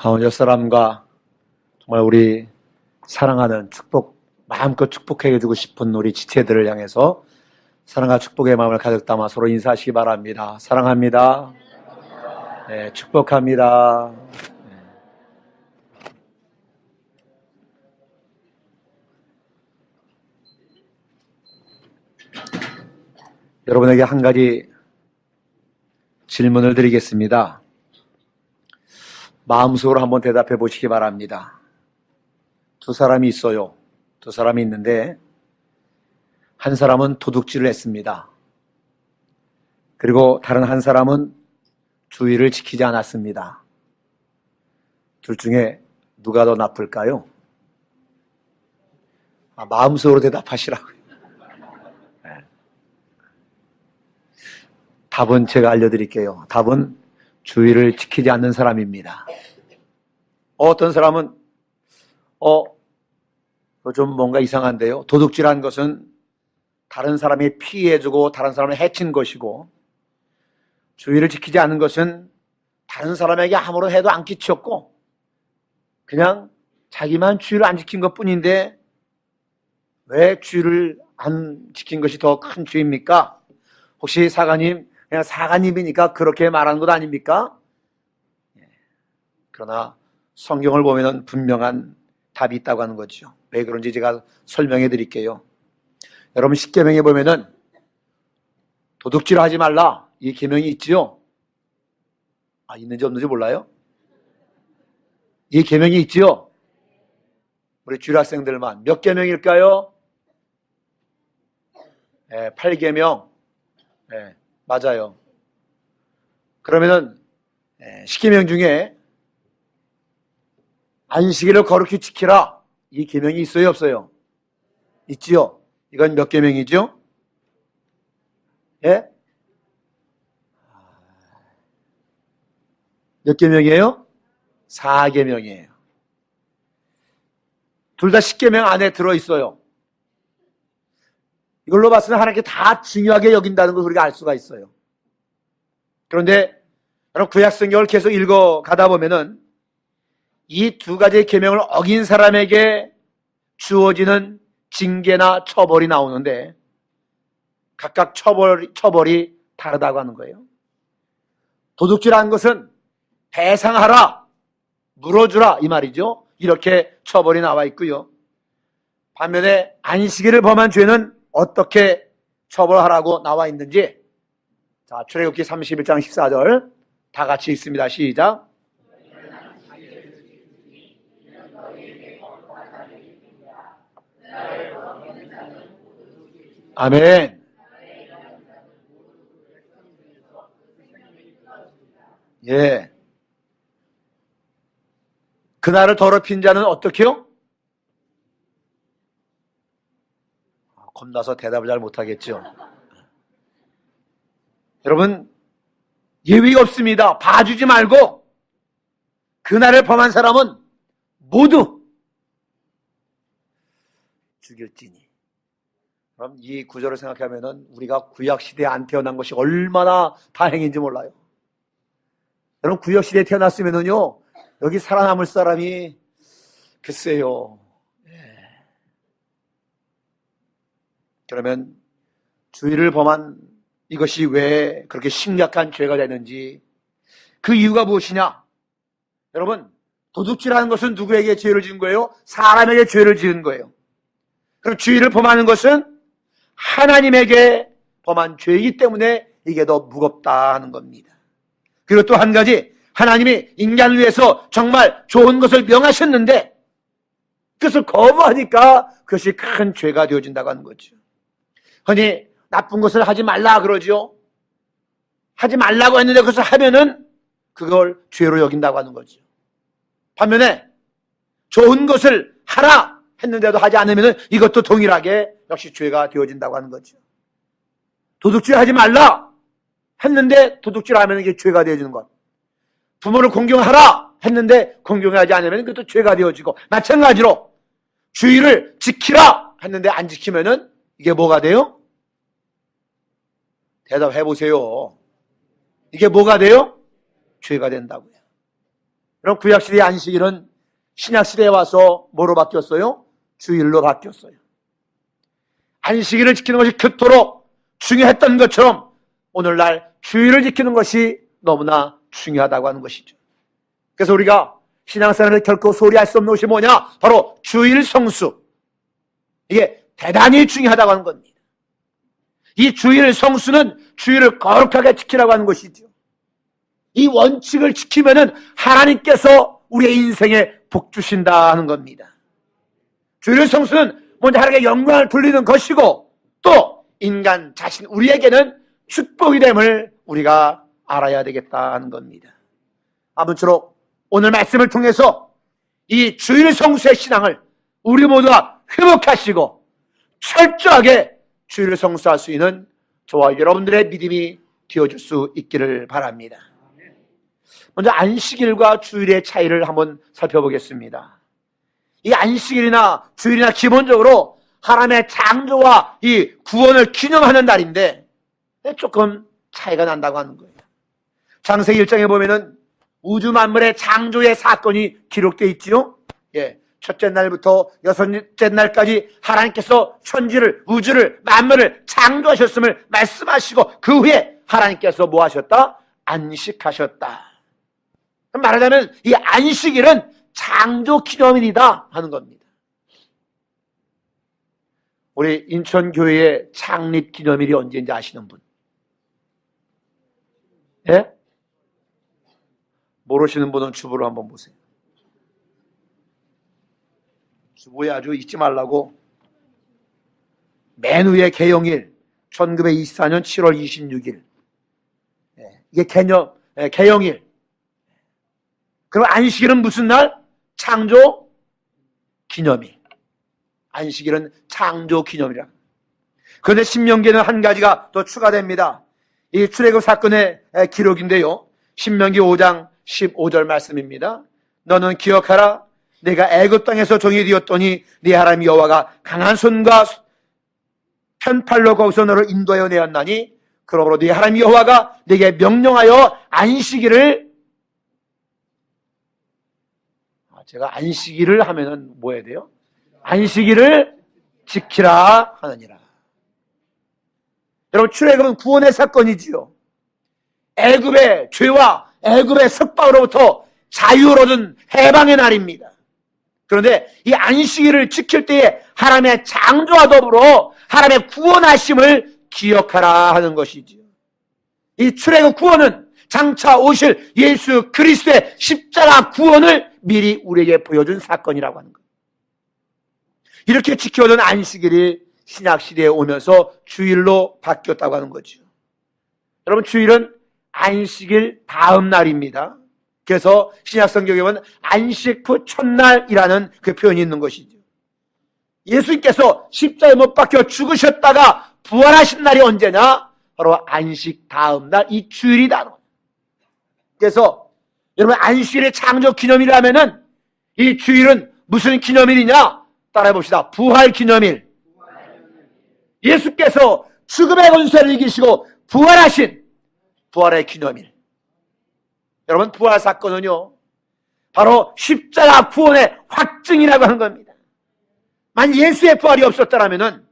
옆 사람과 정말 우리 사랑하는 마음껏 축복해주고 싶은 우리 지체들을 향해서 사랑과 축복의 마음을 가득 담아 서로 인사하시기 바랍니다. 사랑합니다. 네, 축복합니다. 네. 여러분에게 한 가지 질문을 드리겠습니다. 마음속으로 한번 대답해 보시기 바랍니다. 두 사람이 있어요. 두 사람이 있는데 한 사람은 도둑질을 했습니다. 그리고 다른 한 사람은 주의를 지키지 않았습니다. 둘 중에 누가 더 나쁠까요? 마음속으로 대답하시라고요. 네. 답은 제가 알려드릴게요. 답은 주의를 지키지 않는 사람입니다. 어떤 사람은 좀 뭔가 이상한데요. 도둑질한 것은 다른 사람이 피해주고 다른 사람을 해친 것이고, 주의를 지키지 않는 것은 다른 사람에게 아무런 해도 안 끼쳤고 그냥 자기만 주의를 안 지킨 것뿐인데 왜 주의를 안 지킨 것이 더 큰 죄입니까? 혹시 사가님 그냥 사가님이니까 그렇게 말하는 것 아닙니까? 그러나 성경을 보면은 분명한 답이 있다고 하는 거죠. 왜 그런지 제가 설명해 드릴게요. 여러분 십계명에 보면은 도둑질하지 말라 이 계명이 있지요. 있는지 없는지 몰라요? 이 계명이 있지요. 우리 주일학생들만 몇 계명일까요? 8계명. 맞아요. 그러면은 10계명 중에 안식일을 거룩히 지키라 이 계명이 있어요, 없어요? 있지요. 이건 몇 계명이죠? 예? 몇 계명이에요? 4계명이에요. 둘 다 10계명 안에 들어있어요. 이걸로 봤을 때 하나님께 다 중요하게 여긴다는 걸 우리가 알 수가 있어요. 그런데 여러분 구약성경을 계속 읽어가다 보면은 이 두 가지의 계명을 어긴 사람에게 주어지는 징계나 처벌이 나오는데 각각 처벌이 다르다고 하는 거예요. 도둑질한 것은 배상하라, 물어주라 이 말이죠. 이렇게 처벌이 나와 있고요. 반면에 안식일을 범한 죄는 어떻게 처벌하라고 나와 있는지, 자, 출애굽기 31장 14절 다 같이 읽습니다. 시작. 아멘. 예. 그날을 더럽힌 자는 어떻게요? 겁나서 대답을 잘 못하겠죠. 여러분 예외가 없습니다. 봐주지 말고 그날을 범한 사람은 모두 죽일지니. 그럼 이 구절을 생각하면은 우리가 구약시대에 안 태어난 것이 얼마나 다행인지 몰라요. 여러분 구약시대에 태어났으면은요 여기 살아남을 사람이 글쎄요. 그러면 주의를 범한 이것이 왜 그렇게 심각한 죄가 되는지, 그 이유가 무엇이냐? 여러분 도둑질하는 것은 누구에게 죄를 지은 거예요? 사람에게 죄를 지은 거예요. 그럼 주의를 범하는 것은 하나님에게 범한 죄이기 때문에 이게 더 무겁다 하는 겁니다. 그리고 또 한 가지, 하나님이 인간을 위해서 정말 좋은 것을 명하셨는데 그것을 거부하니까 그것이 큰 죄가 되어진다고 하는 거죠. 흔히 나쁜 것을 하지 말라 그러죠. 하지 말라고 했는데 그것을 하면은 그걸 죄로 여긴다고 하는 거죠. 반면에 좋은 것을 하라 했는데도 하지 않으면은 이것도 동일하게 역시 죄가 되어진다고 하는 거죠. 도둑질 하지 말라 했는데 도둑질하면 이게 죄가 되어지는 것. 부모를 공경하라 했는데 공경하지 않으면 그것도 죄가 되어지고, 마찬가지로 주의를 지키라 했는데 안 지키면은 이게 뭐가 돼요? 대답해 보세요. 이게 뭐가 돼요? 죄가 된다고요. 그럼 구약시대의 안식일은 신약시대에 와서 뭐로 바뀌었어요? 주일로 바뀌었어요. 안식일을 지키는 것이 그토록 중요했던 것처럼 오늘날 주일을 지키는 것이 너무나 중요하다고 하는 것이죠. 그래서 우리가 신앙생활에 결코 소리할 수 없는 것이 뭐냐? 바로 주일 성수. 이게 대단히 중요하다고 하는 겁니다. 이 주일 성수는 주일을 거룩하게 지키라고 하는 것이죠. 이 원칙을 지키면은 하나님께서 우리의 인생에 복 주신다 하는 겁니다. 주일 성수는 먼저 하나님께 영광을 돌리는 것이고 또 인간 자신 우리에게는 축복이 됨을 우리가 알아야 되겠다 하는 겁니다. 아무쪼록 오늘 말씀을 통해서 이 주일 성수의 신앙을 우리 모두가 회복하시고 철저하게 주일을 성수할 수 있는 저와 여러분들의 믿음이 되어줄 수 있기를 바랍니다. 먼저 안식일과 주일의 차이를 한번 살펴보겠습니다. 이 안식일이나 주일이나 기본적으로 하나님의 창조와 이 구원을 기념하는 날인데 조금 차이가 난다고 하는 거예요. 창세기 1장에 보면은 우주 만물의 창조의 사건이 기록되어 있지요. 첫째 날부터 여섯째 날까지 하나님께서 천지를, 우주를, 만물을 창조하셨음을 말씀하시고 그 후에 하나님께서 뭐 하셨다? 안식하셨다. 말하자면 이 안식일은 창조 기념일이다 하는 겁니다. 우리 인천교회의 창립 기념일이 언제인지 아시는 분? 예? 모르시는 분은 주보를 한번 보세요. 주보에 아주 잊지 말라고 맨 위에 개영일 1924년 7월 26일 이게 개영일. 그럼 안식일은 무슨 날? 창조 기념일. 안식일은 창조 기념일이라. 그런데 신명기에는 한 가지가 또 추가됩니다. 이 출애굽 사건의 기록인데요. 신명기 5장 15절 말씀입니다. 너는 기억하라. 내가 애굽 땅에서 종이 되었더니 네 하나님 여호와가 강한 손과 편팔로 거기서 너를 인도하여 내었나니 그러므로 네 하나님 여호와가 네게 명령하여 안식일을 제가 안식일을 하면은 뭐 해야 돼요? 안식일을 지키라 하느니라. 여러분 출애굽은 구원의 사건이지요. 애굽의 죄와 애굽의 석방으로부터 자유를 얻은 해방의 날입니다. 그런데 이 안식일을 지킬 때에 하나님의 창조와 더불어 하나님의 구원하심을 기억하라 하는 것이지요. 이 출애굽 구원은 장차 오실 예수 그리스도의 십자가 구원을 미리 우리에게 보여준 사건이라고 하는 거예요. 이렇게 지켜오던 안식일이 신약시대에 오면서 주일로 바뀌었다고 하는 거죠. 여러분 주일은 안식일 다음 날입니다. 그래서 신약성경에 보면 안식 후 첫날이라는 그 표현이 있는 것이죠. 예수님께서 십자가에 못 박혀 죽으셨다가 부활하신 날이 언제냐? 바로 안식 다음 날 이 주일이다. 그래서 여러분 안식일의 창조 기념일이라면은 이 주일은 무슨 기념일이냐? 따라해 봅시다. 부활 기념일. 예수께서 죽음의 권세를 이기시고 부활하신 부활의 기념일. 여러분 부활 사건은요 바로 십자가 구원의 확증이라고 하는 겁니다. 만약 예수의 부활이 없었더라면은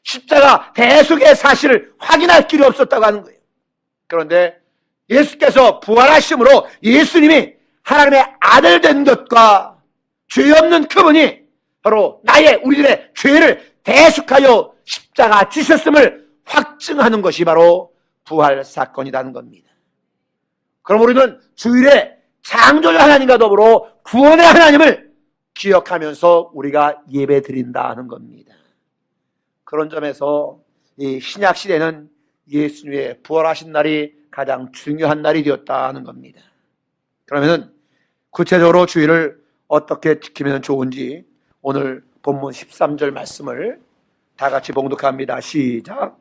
십자가 대속의 사실을 확인할 길이 없었다고 하는 거예요. 그런데 예수께서 부활하심으로 예수님이 하나님의 아들 된 것과 죄 없는 그분이 바로 우리들의 죄를 대속하여 십자가 지셨음을 확증하는 것이 바로 부활 사건이라는 겁니다. 그럼 우리는 주일에 창조주 하나님과 더불어 구원의 하나님을 기억하면서 우리가 예배 드린다 하는 겁니다. 그런 점에서 이 신약 시대는 예수님의 부활하신 날이 가장 중요한 날이 되었다 하는 겁니다. 그러면은 구체적으로 주일을 어떻게 지키면 좋은지 오늘 본문 13절 말씀을 다 같이 봉독합니다. 시작.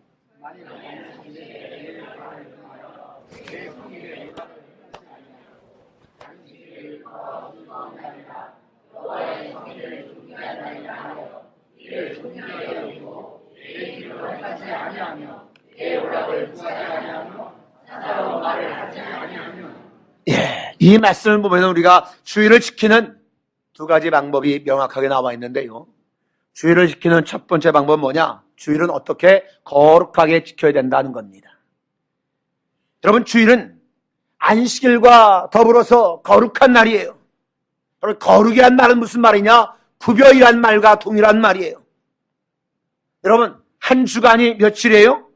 이 말씀을 보면 우리가 주의를 지키는 두 가지 방법이 명확하게 나와 있는데요. 주의를 지키는 첫 번째 방법은 뭐냐? 주의는 어떻게 거룩하게 지켜야 된다는 겁니다. 여러분, 주일은 안식일과 더불어서 거룩한 날이에요. 거룩이란 말은 무슨 말이냐? 구별이란 말과 동일한 말이에요. 여러분, 한 주간이 며칠이에요?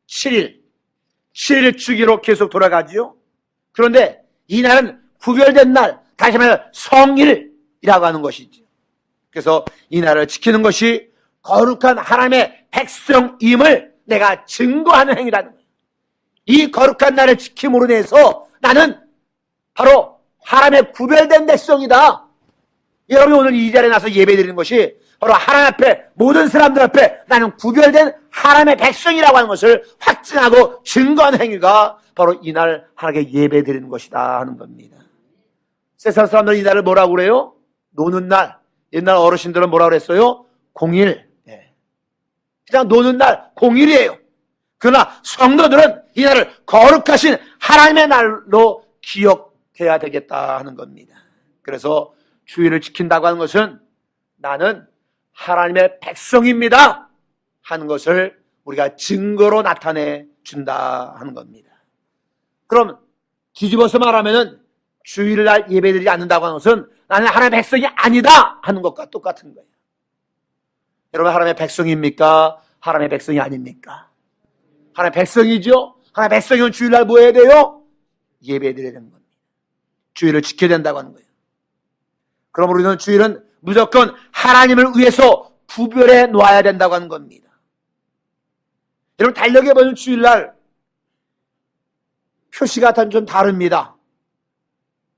7일. 7일 주기로 계속 돌아가지요. 그런데 이 날은 구별된 날, 다시 말해 성일이라고 하는 것이죠. 그래서 이 날을 지키는 것이 거룩한 하나님의 백성임을 내가 증거하는 행위라는 거예요. 이 거룩한 날을 지킴으로 인해서 나는 바로 하나님의 구별된 백성이다. 여러분이 오늘 이 자리에 나서 예배드리는 것이 바로 하나님 앞에, 모든 사람들 앞에 나는 구별된 하나님의 백성이라고 하는 것을 확증하고 증거하는 행위가 바로 이날 하나님께 예배드리는 것이다 하는 겁니다. 세상 사람들은 이날을 뭐라고 그래요? 노는 날. 옛날 어르신들은 뭐라고 그랬어요? 공일. 그냥 노는 날, 공일이에요. 그러나 성도들은 이날을 거룩하신 하나님의 날로 기억해야 되겠다 하는 겁니다. 그래서 주일을 지킨다고 하는 것은 나는 하나님의 백성입니다 하는 것을 우리가 증거로 나타내 준다 하는 겁니다. 그럼 뒤집어서 말하면은 주일날 예배드리지 않는다고 하는 것은 나는 하나님의 백성이 아니다 하는 것과 똑같은 거예요. 여러분, 하나님의 백성입니까? 하나님의 백성이 아닙니까? 하나님의 백성이죠? 하나님의 백성이면 주일날 뭐 해야 돼요? 예배드려야 되는 겁니다. 주일을 지켜야 된다고 하는 거예요. 그럼 우리는 주일은 무조건 하나님을 위해서 구별해 놓아야 된다고 하는 겁니다. 여러분, 달력에 보면 주일날 표시가 좀 다릅니다.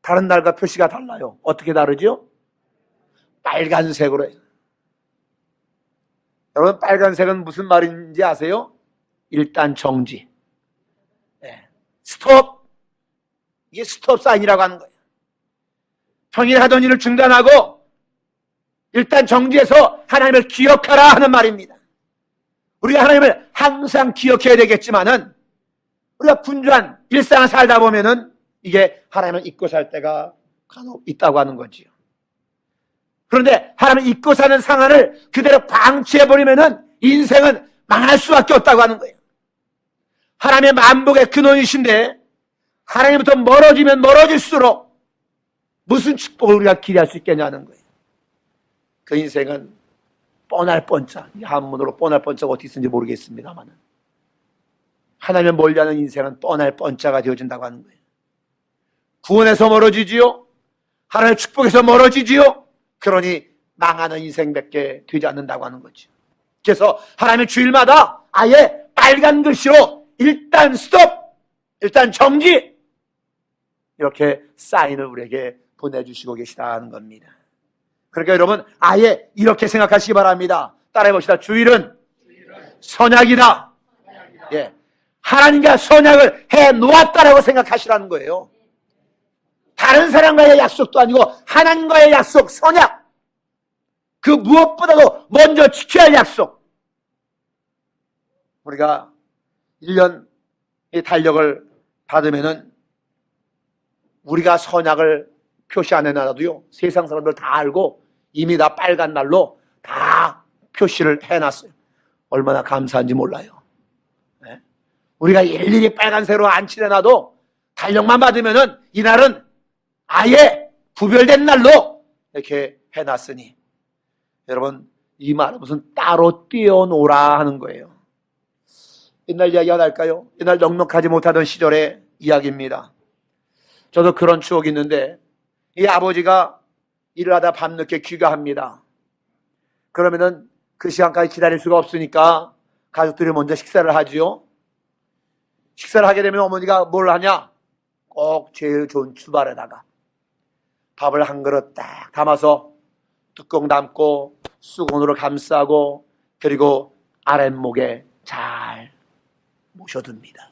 다른 날과 표시가 달라요. 어떻게 다르죠? 빨간색으로 해요. 여러분, 빨간색은 무슨 말인지 아세요? 일단 정지. 스톱. 이게 스톱 사인이라고 하는 거예요. 평일 하던 일을 중단하고 일단 정지해서 하나님을 기억하라 하는 말입니다. 우리가 하나님을 항상 기억해야 되겠지만은 우리가 분주한 일상을 살다 보면은 이게 하나님을 잊고 살 때가 간혹 있다고 하는 거지요. 그런데 하나님을 잊고 사는 상황을 그대로 방치해버리면은 인생은 망할 수밖에 없다고 하는 거예요. 하나님의 만복의 근원이신데 하나님부터 멀어지면 멀어질수록 무슨 축복을 우리가 기대할 수 있겠냐는 거예요. 그 인생은 뻔할 뻔짝, 한문으로 뻔할 뻔짝 어떻게 쓰는지 모르겠습니다만 하나님을 멀리하는 인생은 뻔할 뻔짜가 되어진다고 하는 거예요. 구원에서 멀어지지요. 하나님의 축복에서 멀어지지요. 그러니 망하는 인생밖에 되지 않는다고 하는 거죠. 그래서 하나님의 주일마다 아예 빨간 글씨로 일단 스톱, 일단 정지, 이렇게 사인을 우리에게 보내주시고 계시다는 겁니다. 그러니까 여러분, 아예 이렇게 생각하시기 바랍니다. 따라해봅시다. 주일은 선약이다. 예, 하나님과 선약을 해놓았다라고 생각하시라는 거예요. 다른 사람과의 약속도 아니고 하나님과의 약속, 선약. 그 무엇보다도 먼저 지켜야 할 약속. 우리가 1년의 달력을 받으면은 우리가 선약을 표시 안 해놔도요, 세상 사람들 다 알고 이미 다 빨간 날로 다 표시를 해놨어요. 얼마나 감사한지 몰라요. 네? 우리가 일일이 빨간색으로 안 칠해놔도 달력만 받으면은 이날은 아예 구별된 날로 이렇게 해놨으니 여러분, 이 말은 무슨 따로 띄워놓으라 하는 거예요. 옛날 이야기 하나 할까요? 옛날 넉넉하지 못하던 시절의 이야기입니다. 저도 그런 추억이 있는데 이 아버지가 일을 하다 밤늦게 귀가합니다. 그러면은 그 시간까지 기다릴 수가 없으니까 가족들이 먼저 식사를 하지요. 식사를 하게 되면 어머니가 뭘 하냐? 꼭 제일 좋은 주발에다가 밥을 한 그릇 딱 담아서 뚜껑 담고 수건으로 감싸고 그리고 아랫목에 잘 모셔둡니다.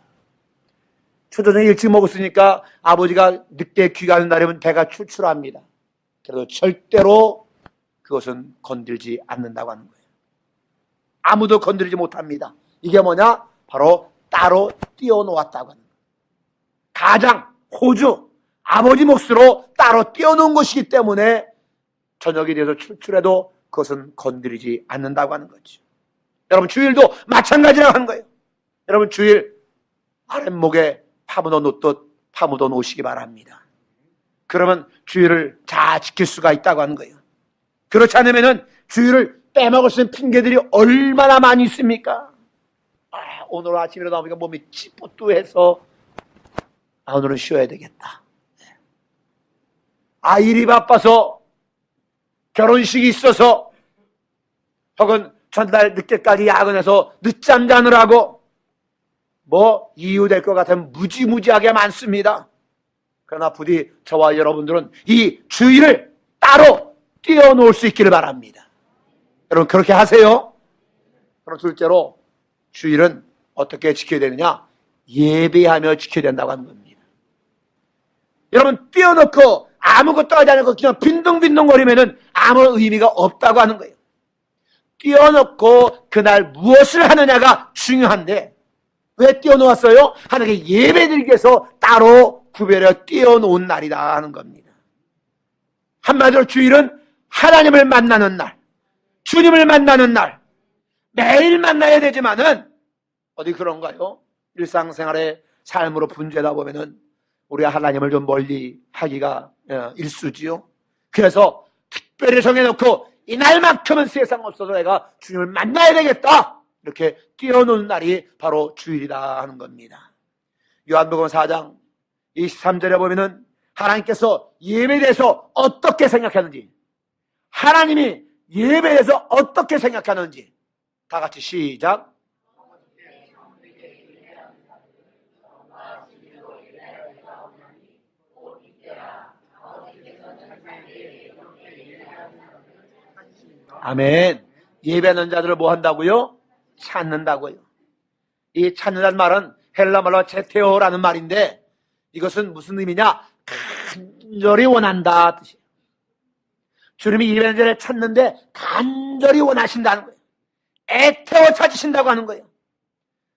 초저녁에 일찍 먹었으니까 아버지가 늦게 귀가하는 날이면 배가 출출합니다. 그래도 절대로 그것은 건들지 않는다고 하는 거예요. 아무도 건드리지 못합니다. 이게 뭐냐? 바로 따로 띄워놓았다고 하는 거예요. 가장, 호주, 아버지 몫으로 따로 띄워놓은 것이기 때문에 저녁이 돼서 출출해도 그것은 건드리지 않는다고 하는 거죠. 여러분, 주일도 마찬가지라고 하는 거예요. 여러분, 주일 아랫목에 파묻어 놓듯 파묻어 놓으시기 바랍니다. 그러면 주일을 잘 지킬 수가 있다고 하는 거예요. 그렇지 않으면 주일을 빼먹을 수 있는 핑계들이 얼마나 많이 있습니까? 오늘 아침에 일어나보니까 몸이 찌뿌뚜해서 오늘은 쉬어야 되겠다. 일이 바빠서 결혼식이 있어서 혹은 전날 늦게까지 야근해서 늦잠 자느라고 이유 될 것 같으면 무지무지하게 많습니다. 그러나 부디 저와 여러분들은 이 주일을 따로 띄워놓을 수 있기를 바랍니다. 여러분, 그렇게 하세요. 그럼 둘째로 주일은 어떻게 지켜야 되느냐? 예배하며 지켜야 된다고 하는 겁니다. 여러분, 띄워놓고 아무것도 하지 않고 그냥 빈둥빈둥거리면은 아무 의미가 없다고 하는 거예요. 띄워놓고 그날 무엇을 하느냐가 중요한데, 왜 띄워놓았어요? 하나님께 예배드리기 위해서 따로 구별해 띄워놓은 날이다 하는 겁니다. 한마디로 주일은 하나님을 만나는 날, 주님을 만나는 날, 매일 만나야 되지만은 어디 그런가요? 일상생활의 삶으로 분주하다 보면은 우리가 하나님을 좀 멀리 하기가 일쑤지요. 그래서 특별히 정해놓고 이날만큼은 세상 없어도 내가 주님을 만나야 되겠다, 이렇게 띄워놓은 날이 바로 주일이다 하는 겁니다. 요한복음 4장 23절에 보면은 하나님께서 예배에 대해서 어떻게 생각하는지, 하나님이 예배에 대해서 어떻게 생각하는지 다 같이 시작. 아멘. 예배하는 자들을 뭐 한다고요? 찾는다고요. 이 찾는다는 말은 헬라 말로 제테오라는 말인데, 이것은 무슨 의미냐? 간절히 원한다 뜻이에요. 주님이 예배하는 자를 찾는데 간절히 원하신다는 거예요. 애태워 찾으신다고 하는 거예요.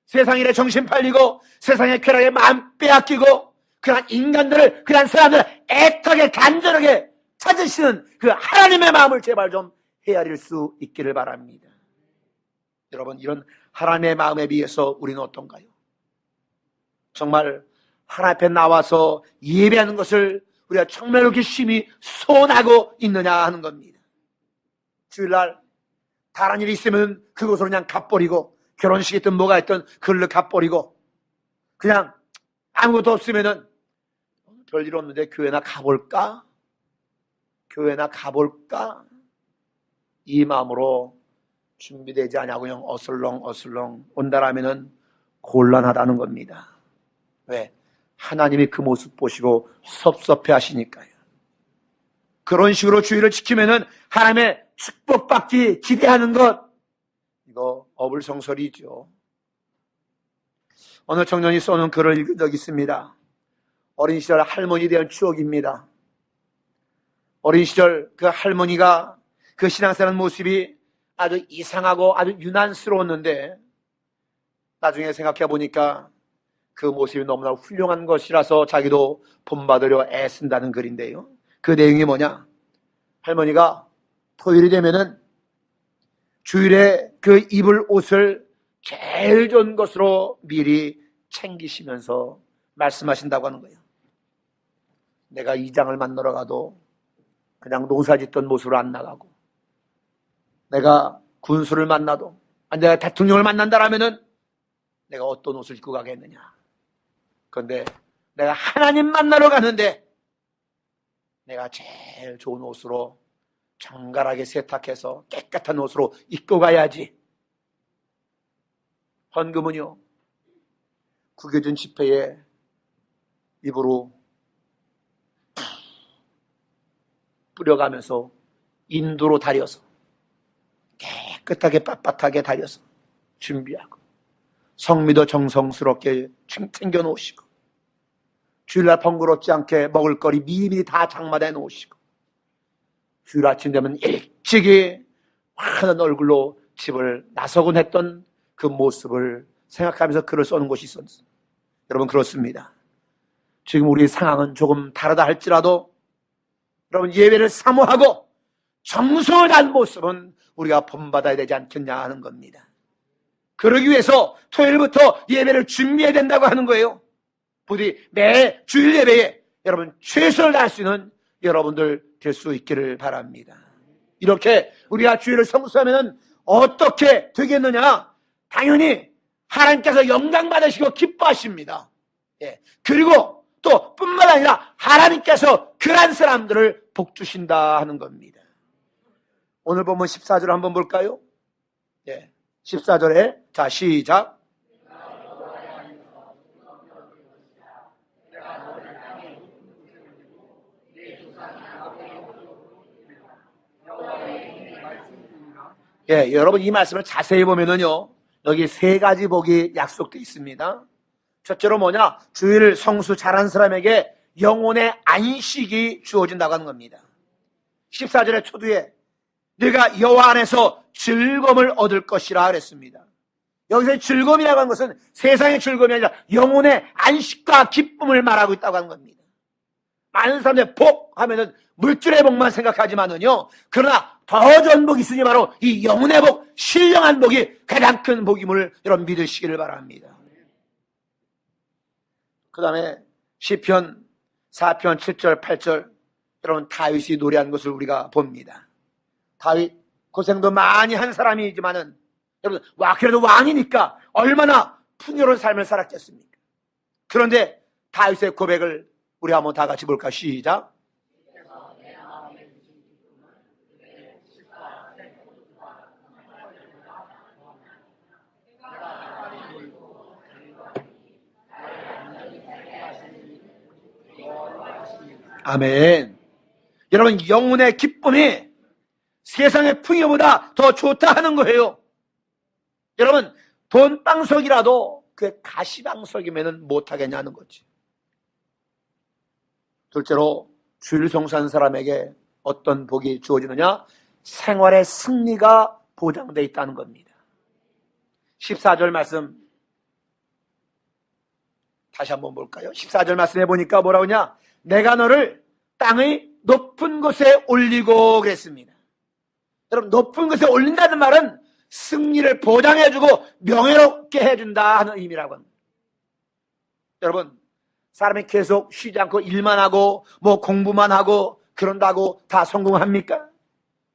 세상 일에 정신 팔리고 세상의 쾌락에 마음 빼앗기고 그런 인간들을, 그런 사람들을 애타게 간절하게 찾으시는 그 하나님의 마음을 제발 좀 헤아릴 수 있기를 바랍니다. 여러분, 이런 하나님의 마음에 비해서 우리는 어떤가요? 정말 하나님 앞에 나와서 예배하는 것을 우리가 정말 그렇게 심히 소원하고 있느냐 하는 겁니다. 주일날 다른 일이 있으면 그곳으로 그냥 가버리고, 결혼식이 있든 뭐가 있든 그걸로 가버리고, 그냥 아무것도 없으면은 별일 없는데 교회나 가볼까? 교회나 가볼까? 이 마음으로 준비되지 않냐고 그냥 어슬렁어슬렁 온다라면은 곤란하다는 겁니다. 왜? 하나님이 그 모습 보시고 섭섭해 하시니까요. 그런 식으로 주의를 지키면은 하나님의 축복받기 기대하는 것, 이거 어불성설이죠. 어느 청년이 써놓은 글을 읽은 적이 있습니다. 어린 시절 할머니에 대한 추억입니다. 어린 시절 그 할머니가 그 신앙생활 모습이 아주 이상하고 아주 유난스러웠는데, 나중에 생각해 보니까 그 모습이 너무나 훌륭한 것이라서 자기도 본받으려 애쓴다는 글인데요. 그 내용이 뭐냐? 할머니가 토요일이 되면은 주일에 그 입을 옷을 제일 좋은 것으로 미리 챙기시면서 말씀하신다고 하는 거예요. 내가 이장을 만나러 가도 그냥 농사 짓던 모습으로 안 나가고, 내가 군수를 만나도, 내가 대통령을 만난다라면은 내가 어떤 옷을 입고 가겠느냐. 그런데 내가 하나님 만나러 가는데 내가 제일 좋은 옷으로 정갈하게 세탁해서 깨끗한 옷으로 입고 가야지. 헌금은요, 구겨진 지폐에 입으로 뿌려가면서 인두로 다려서 깨끗하게 빳빳하게 다려서 준비하고, 성미도 정성스럽게 챙겨 놓으시고, 주일날 번거롭지 않게 먹을 거리 미리미리 다 장만해 놓으시고, 주일 아침 되면 일찍이 환한 얼굴로 집을 나서곤 했던 그 모습을 생각하면서 글을 써는 곳이 있었어요. 여러분, 그렇습니다. 지금 우리 상황은 조금 다르다 할지라도 여러분 예배를 사모하고 정성한 모습은 우리가 본받아야 되지 않겠냐 하는 겁니다. 그러기 위해서 토요일부터 예배를 준비해야 된다고 하는 거예요. 부디 매 주일 예배에 여러분 최선을 다할 수 있는 여러분들 될 수 있기를 바랍니다. 이렇게 우리가 주일을 성수하면 어떻게 되겠느냐? 당연히 하나님께서 영광 받으시고 기뻐하십니다. 예. 그리고 또 뿐만 아니라 하나님께서 그런 사람들을 복 주신다 하는 겁니다. 오늘 보면 14절 한번 볼까요? 예. 14절에 자 시작. 예, 여러분 이 말씀을 자세히 보면은요, 여기 세 가지 복이 약속되어 있습니다. 첫째로 뭐냐? 주일 성수 잘한 사람에게 영혼의 안식이 주어진다고 하는 겁니다. 14절의 초두에 네가 여호와 안에서 즐거움을 얻을 것이라 그랬습니다. 여기서 즐거움이라고 하는 것은 세상의 즐거움이 아니라 영혼의 안식과 기쁨을 말하고 있다고 하는 겁니다. 많은 사람들이 복 하면은 물질의 복만 생각하지만은요, 그러나 더 좋은 복이 있으니 바로 이 영혼의 복, 신령한 복이 가장 큰 복임을 여러분 믿으시기를 바랍니다. 그 다음에 시편 4편 7절 8절 여러분 다윗이 노래한 것을 우리가 봅니다. 다윗 고생도 많이 한 사람이지만은 여러분 그래도 왕이니까 얼마나 풍요로운 삶을 살았겠습니까? 그런데 다윗의 고백을 우리 한번 다 같이 볼까? 시작. 아멘. 여러분 영혼의 기쁨이 세상의 풍요보다 더 좋다 하는 거예요. 여러분 돈방석이라도 그게 가시방석이면 못하겠냐는 거지. 둘째로 주일 성수하는 사람에게 어떤 복이 주어지느냐? 생활의 승리가 보장되어 있다는 겁니다. 14절 말씀 다시 한번 볼까요? 14절 말씀해 보니까 뭐라고 하냐? 내가 너를 땅의 높은 곳에 올리고 그랬습니다. 여러분 높은 곳에 올린다는 말은 승리를 보장해주고 명예롭게 해준다 하는 의미라고 합니다. 여러분 사람이 계속 쉬지 않고 일만 하고 뭐 공부만 하고 그런다고 다 성공합니까?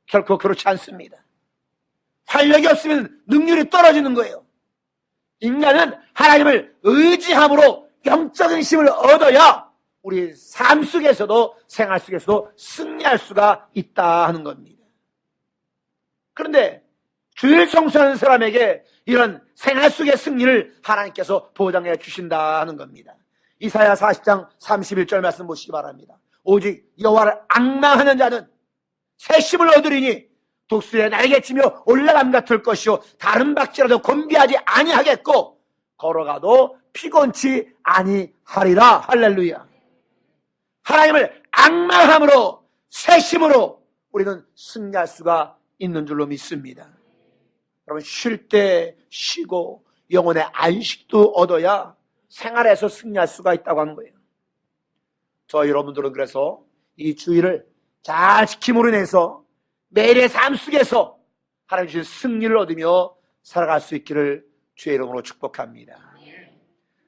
결코 그렇지 않습니다. 활력이 없으면 능률이 떨어지는 거예요. 인간은 하나님을 의지함으로 영적인 힘을 얻어야 우리 삶 속에서도 생활 속에서도 승리할 수가 있다 하는 겁니다. 그런데 주일 성수하는 사람에게 이런 생활 속의 승리를 하나님께서 보장해 주신다 하는 겁니다. 이사야 40장 31절 말씀 보시기 바랍니다. 오직 여호와를 앙망하는 자는 새 힘을 얻으리니 독수리의 날개치며 올라감 같을 것이요 다른 박쥐라도 곤비하지 아니하겠고 걸어가도 피곤치 아니하리라. 할렐루야. 하나님을 앙망함으로 새 힘으로 우리는 승리할 수가 있는 줄로 믿습니다. 여러분 쉴 때 쉬고 영혼의 안식도 얻어야 생활에서 승리할 수가 있다고 하는 거예요. 저 여러분들은 그래서 이 주일을 잘 지킴으로 인해서 매일의 삶 속에서 하나님 주신 승리를 얻으며 살아갈 수 있기를 주의 이름으로 축복합니다.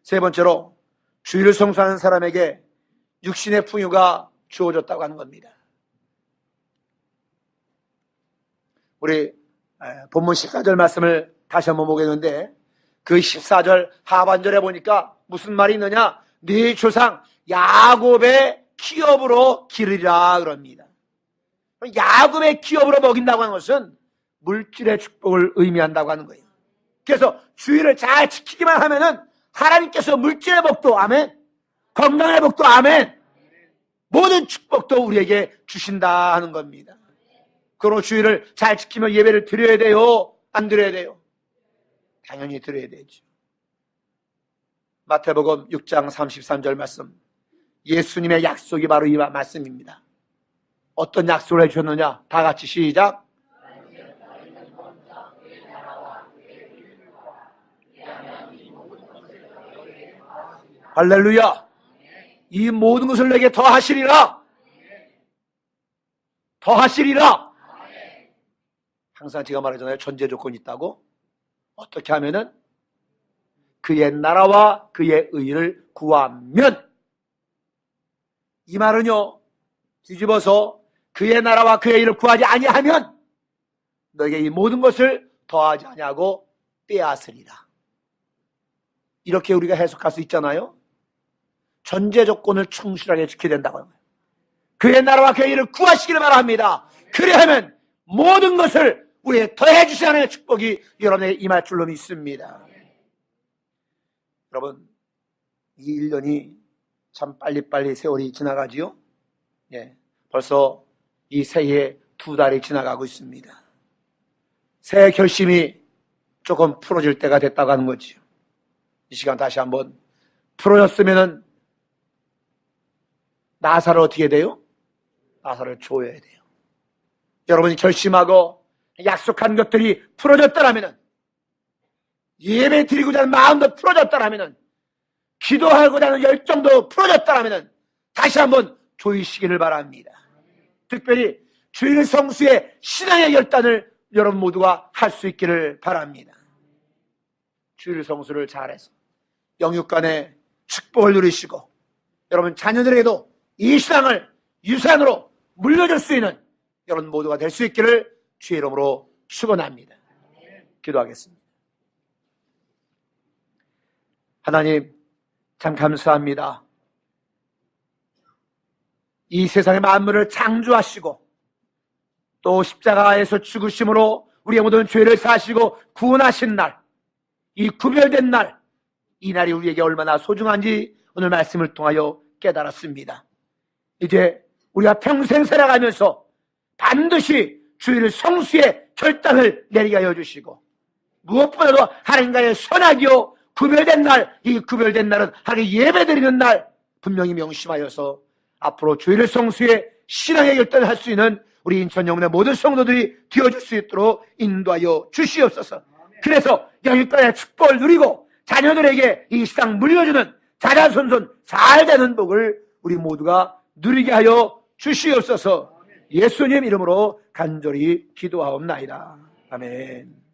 세 번째로 주일을 성수하는 사람에게 육신의 풍요가 주어졌다고 하는 겁니다. 우리 본문 14절 말씀을 다시 한번 보겠는데 그 14절 하반절에 보니까 무슨 말이 있느냐? 네 조상 야곱의 기업으로 기르리라 그럽니다. 야곱의 기업으로 먹인다고 하는 것은 물질의 축복을 의미한다고 하는 거예요. 그래서 주일을 잘 지키기만 하면은 하나님께서 물질의 복도 아멘, 건강의 복도 아멘, 모든 축복도 우리에게 주신다 하는 겁니다. 그러므로 주일을 잘 지키면 예배를 드려야 돼요? 안 드려야 돼요? 당연히 드려야 되죠. 마태복음 6장 33절 말씀, 예수님의 약속이 바로 이 말씀입니다. 어떤 약속을 해주셨느냐? 다 같이 시작. 할렐루야. 이 모든 것을 내게 더하시리라. 더하시리라. 항상 제가 말하잖아요. 전제 조건이 있다고. 어떻게 하면은 그의 나라와 그의 의를 구하면, 이 말은요, 뒤집어서 그의 나라와 그의 의를 구하지 아니하면 너에게 이 모든 것을 더하지 아니하고 빼앗으리라. 이렇게 우리가 해석할 수 있잖아요. 전제 조건을 충실하게 지켜야 된다고 하는 거예요. 그의 나라와 그의 의를 구하시기를 바랍니다. 그리하면 모든 것을 우리에게 더해 주시는 축복이 여러분에게 임할 줄로 믿습니다. 여러분, 이 1년이 참 빨리빨리 세월이 지나가지요. 예, 벌써 이 새해 2달이 지나가고 있습니다. 새해 결심이 조금 풀어질 때가 됐다고 하는 거지요. 이 시간 다시 한번 풀어졌으면은 나사를 어떻게 돼요? 나사를 조여야 돼요. 여러분이 결심하고 약속한 것들이 풀어졌다라면은, 예배 드리고자 하는 마음도 풀어졌다라면은, 기도하고자 하는 열정도 풀어졌다라면은 다시 한번 조이시기를 바랍니다. 특별히 주일 성수의 신앙의 결단을 여러분 모두가 할 수 있기를 바랍니다. 주일 성수를 잘해서 영육간의 축복을 누리시고 여러분 자녀들에게도 이 신앙을 유산으로 물려줄 수 있는 여러분 모두가 될 수 있기를 주의 이름으로 축원합니다. 기도하겠습니다. 하나님, 참 감사합니다. 이 세상의 만물을 창조하시고 또 십자가에서 죽으심으로 우리의 모든 죄를 사시고 구원하신 날, 이 구별된 날, 이 날이 우리에게 얼마나 소중한지 오늘 말씀을 통하여 깨달았습니다. 이제 우리가 평생 살아가면서 반드시 주일 성수의 결단을 내리게 하여 주시고, 무엇보다도 하나님과의 선악이요 구별된 날, 이 구별된 날은 하나님 예배드리는 날 분명히 명심하여서 앞으로 주일 성수의 신앙의 결단을 할 수 있는 우리 인천 영문의 모든 성도들이 되어줄 수 있도록 인도하여 주시옵소서. 그래서 영육간의 축복을 누리고 자녀들에게 이 시장 물려주는 자자손손 잘 되는 복을 우리 모두가 누리게 하여 주시옵소서. 예수님 이름으로 간절히 기도하옵나이다. 아멘.